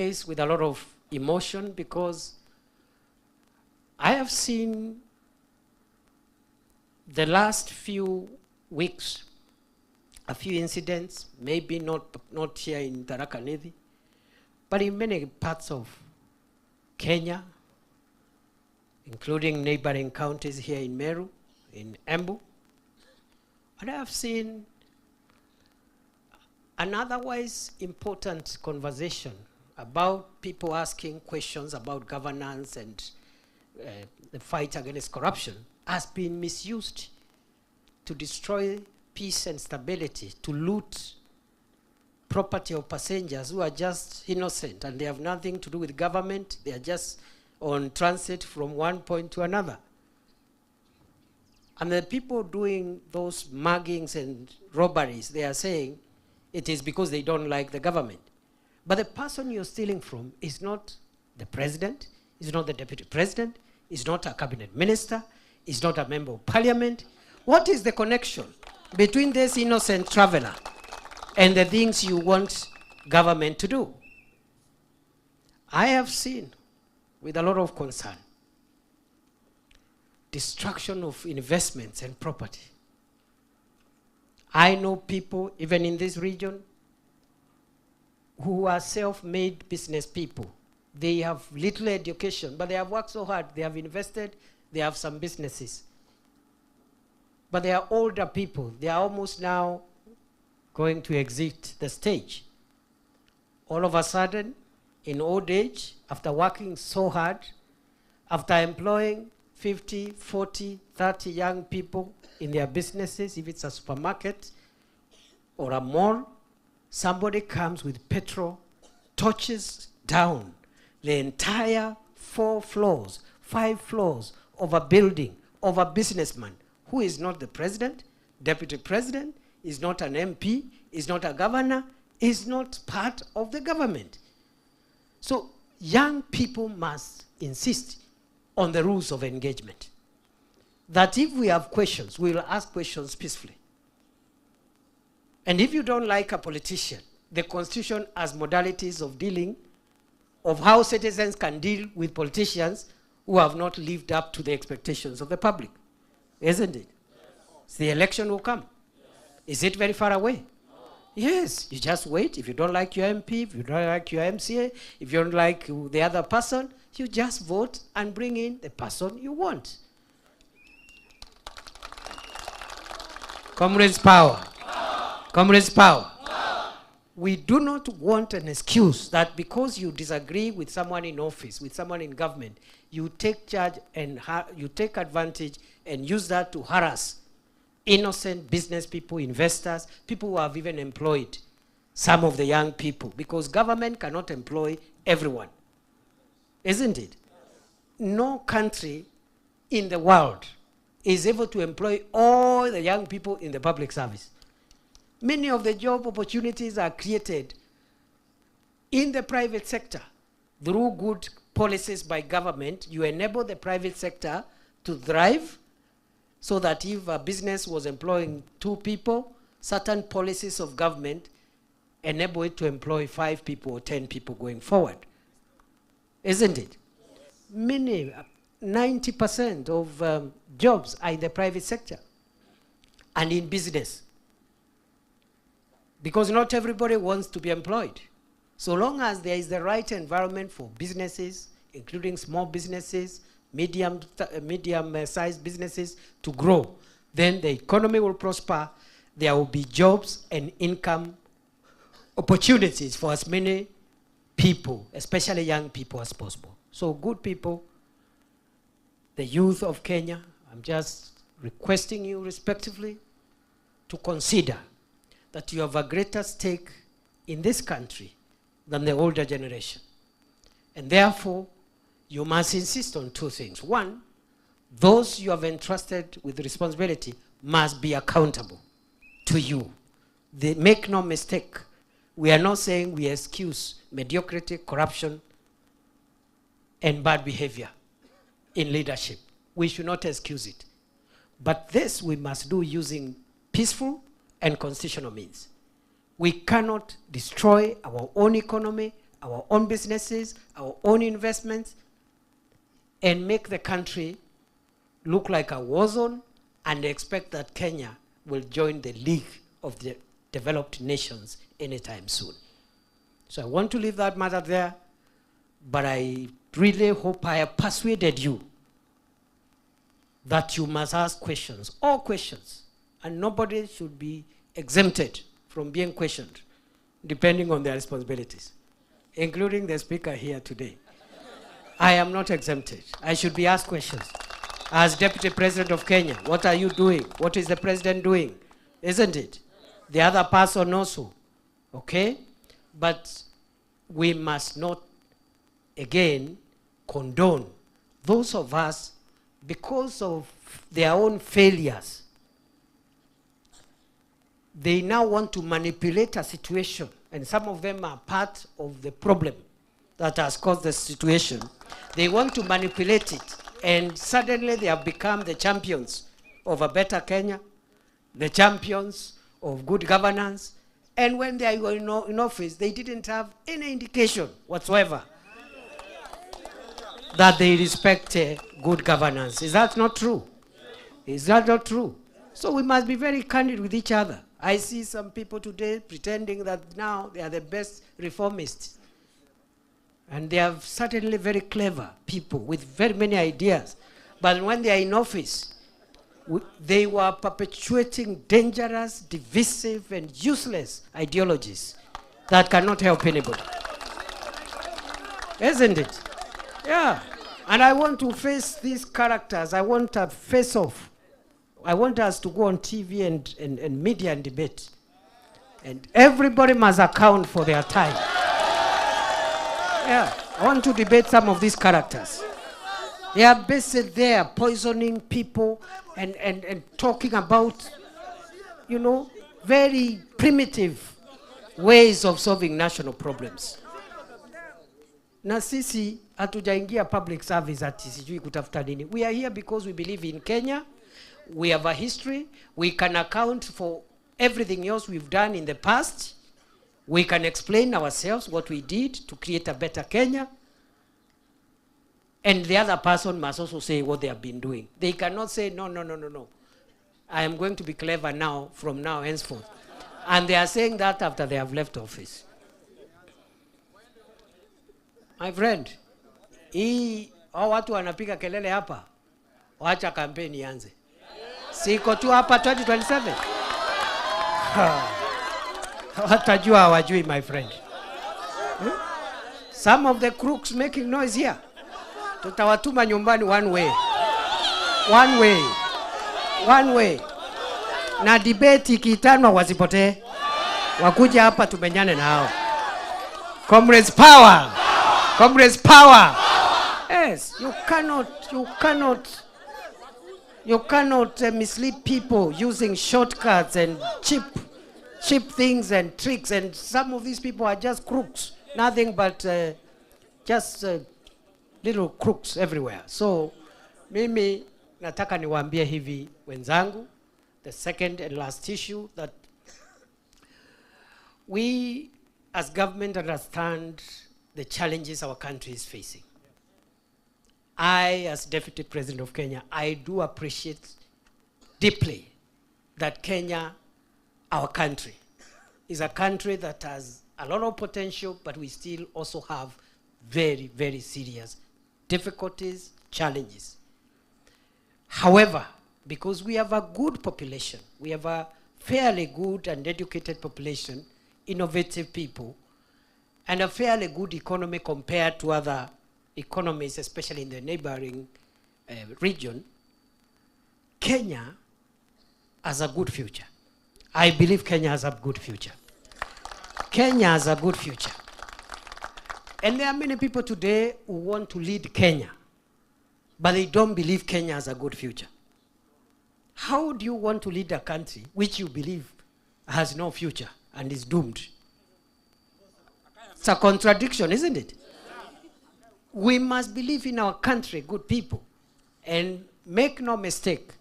with a lot of emotion because I have seen the last few weeks a few incidents, maybe not here in Tharaka Nithi, but in many parts of Kenya, including neighboring counties here in Meru, in Embu. And I have seen an otherwise important conversation about people asking questions about governance and the fight against corruption has been misused to destroy peace and stability, to loot property of passengers who are just innocent and they have nothing to do with government. They are just on transit from one point to another. And the people doing those muggings and robberies, they are saying it is because they don't like the government. But the person you're stealing from is not the president, is not the deputy president, is not a cabinet minister, is not a member of parliament. What is the connection between this innocent traveler and the things you want government to do? I have seen, with a lot of concern, destruction of investments and property. I know people, even in this region, who are self-made business people. They have little education, but they have worked so hard. They have invested, they have some businesses. But they are older people. They are almost now going to exit the stage. All of a sudden, in old age, after working so hard, after employing 50, 40, 30 young people in their businesses, if it's a supermarket or a mall, somebody comes with petrol, torches down the entire 4 floors, 5 floors of a building, of a businessman who is not the president, deputy president, is not an MP, is not a governor, is not part of the government. So young people must insist on the rules of engagement. That if we have questions, we will ask questions peacefully. And if you don't like a politician, the Constitution has modalities of dealing, of how citizens can deal with politicians who have not lived up to the expectations of the public. Isn't it? Yes. The election will come. Yes. Is it very far away? No. Yes, you just wait. If you don't like your MP, if you don't like your MCA, if you don't like the other person, you just vote and bring in the person you want. Comrades, power. Comrades, power. We do not want an excuse that because you disagree with someone in office, with someone in government, you take charge and you take advantage and use that to harass innocent business people, investors, people who have even employed some of the young people, because government cannot employ everyone. Isn't it? No country in the world is able to employ all the young people in the public service. Many of the job opportunities are created in the private sector. Through good policies by government, you enable the private sector to thrive so that if a business was employing 2 people, certain policies of government enable it to employ 5 people or 10 people going forward. Isn't it? Yes. Many, 90% of jobs are in the private sector and in business. Because not everybody wants to be employed. So long as there is the right environment for businesses, including small businesses, medium-sized businesses to grow, then the economy will prosper, there will be jobs and income opportunities for as many people, especially young people, as possible. So good people, the youth of Kenya, I'm just requesting you respectively to consider that you have a greater stake in this country than the older generation. And therefore, you must insist on 2 things. 1, those you have entrusted with responsibility must be accountable to you. They make no mistake. We are not saying we excuse mediocrity, corruption, and bad behavior in leadership. We should not excuse it. But this we must do using peaceful and constitutional means. We cannot destroy our own economy our own businesses, our own investments, and make the country look like a war zone and expect that Kenya will join the league of the developed nations anytime soon. So I want to leave that matter there, but I really hope I have persuaded you that you must ask questions, all questions, and nobody should be exempted from being questioned, depending on their responsibilities, including the speaker here today. I am not exempted. I should be asked questions. As Deputy President of Kenya, what are you doing? What is the president doing? Isn't it? The other person also, okay? But we must not, again, condone those of us, because of their own failures, they now want to manipulate a situation, and some of them are part of the problem that has caused the situation. They want to manipulate it, and suddenly they have become the champions of a better Kenya, the champions of good governance, and when they were in office, they didn't have any indication whatsoever that they respect good governance. Is that not true? Is that not true? So we must be very candid with each other. I see some people today pretending that now they are the best reformists. And they are certainly very clever people with very many ideas. But when they are in office, they were perpetuating dangerous, divisive, and useless ideologies that cannot help anybody. Isn't it? Yeah. And I want to face these characters. I want a face-off. I want us to go on TV and media and debate. And everybody must account for their time. Yeah. I want to debate some of these characters. They are based there poisoning people and talking about, you know, very primitive ways of solving national problems. Na sisi hatujaingia public service ati sijui kutafuta nini. We are here because we believe in Kenya. We have a history. We can account for everything else we've done in the past. We can explain ourselves what we did to create a better Kenya. And the other person must also say what they have been doing. They cannot say, no. I am going to be clever now, from now henceforth. And they are saying that after they have left office. My friend, hao watu wanapiga kelele hapa, wacha kampeni ianze. Siko tu hapa 2027. Watajua hawajui, my friend. Some of the crooks making noise here, tutawatuma nyumbani one way. Na debate ikitanwa wasipotee. Wakuja hapa tumenyane na hao. Comrades power. Comrades power. Yes, you cannot mislead people using shortcuts and cheap things and tricks, and some of these people are just crooks, nothing but just little crooks everywhere. So mimi nataka niwaambie hivi wenzangu, the second and last issue, that we as government understand the challenges our country is facing. I, as Deputy President of Kenya, I do appreciate deeply that Kenya, our country, is a country that has a lot of potential, but we still also have very, very serious difficulties, challenges. However, because we have a good population, we have a fairly good and educated population, innovative people, and a fairly good economy compared to other economies, especially in the neighboring region, Kenya has a good future. I believe Kenya has a good future. Kenya has a good future. And there are many people today who want to lead Kenya, but they don't believe Kenya has a good future. How do you want to lead a country which you believe has no future and is doomed? It's a contradiction, isn't it? We must believe in our country, good people. And make no mistake,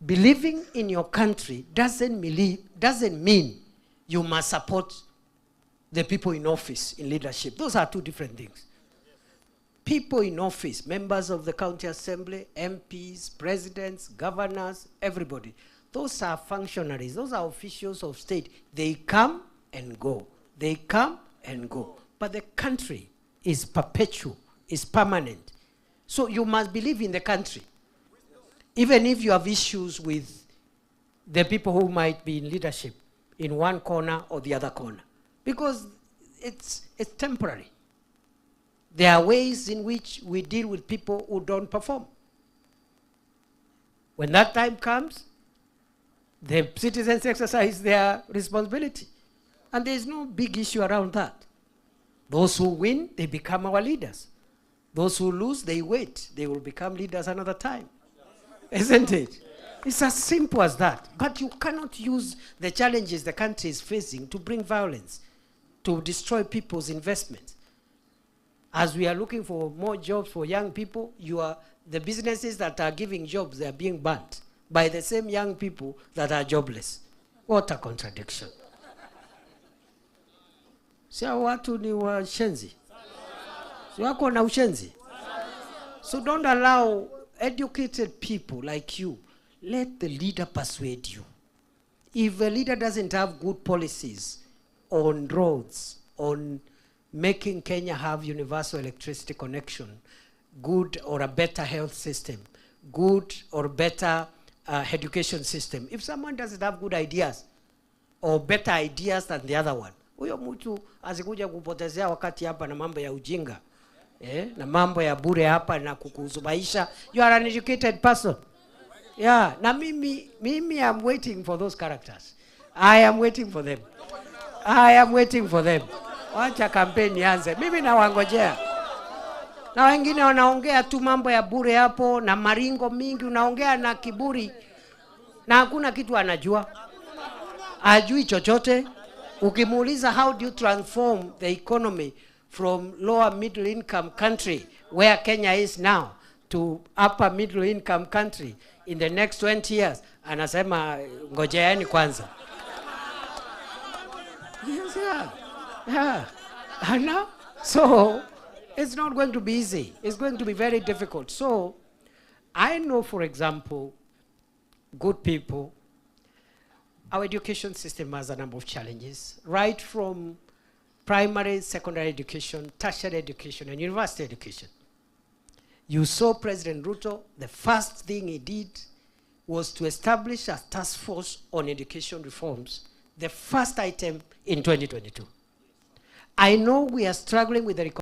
believing in your country doesn't mean you must support the people in office, in leadership. Those are two different things. People in office, members of the county assembly, MPs, presidents, governors, everybody. Those are functionaries. Those are officials of state. They come and go. They come and go. But the country is perpetual, is permanent. So you must believe in the country. Even if you have issues with the people who might be in leadership in one corner or the other corner. Because it's temporary. There are ways in which we deal with people who don't perform. When that time comes, the citizens exercise their responsibility. And there is no big issue around that. Those who win, they become our leaders. Those who lose, they wait. They will become leaders another time. Isn't it? It's as simple as that. But you cannot use the challenges the country is facing to bring violence, to destroy people's investments. As we are looking for more jobs for young people, the businesses that are giving jobs, they are being burnt by the same young people that are jobless. What a contradiction. Si watu ni washenzi. Si wako na ushenzi. So don't allow educated people like you, let the leader persuade you. If a leader doesn't have good policies on roads, on making Kenya have universal electricity connection, good or a better health system, good or better education system, if someone doesn't have good ideas or better ideas than the other one, huyo mtu asikuja kupotezea wakati hapa na mambo ya ujinga, na mambo ya bure hapa na kukuzubaisha. You are an educated person. Yeah, na mimi I'm waiting for those characters. I am waiting for them. I am waiting for them. Wacha kampeni anze. Mimi nawangojea. Na wengine wanaongea tu mambo ya bure hapo na maringo mingi, unaongea na kiburi. Na hakuna kitu anajua. Ajui chochote. Ukimuuliza how do you transform the economy from lower middle income country where Kenya is now to upper middle income country in the next 20 years, anasema ngojeeni kwanza. Yes, yeah. I know. So it's not going to be easy. It's going to be very difficult. So I know, for example, good people, our education system has a number of challenges, right from primary, secondary education, tertiary education, and university education. You saw President Ruto, the first thing he did was to establish a task force on education reforms, the first item in 2022. I know we are struggling with the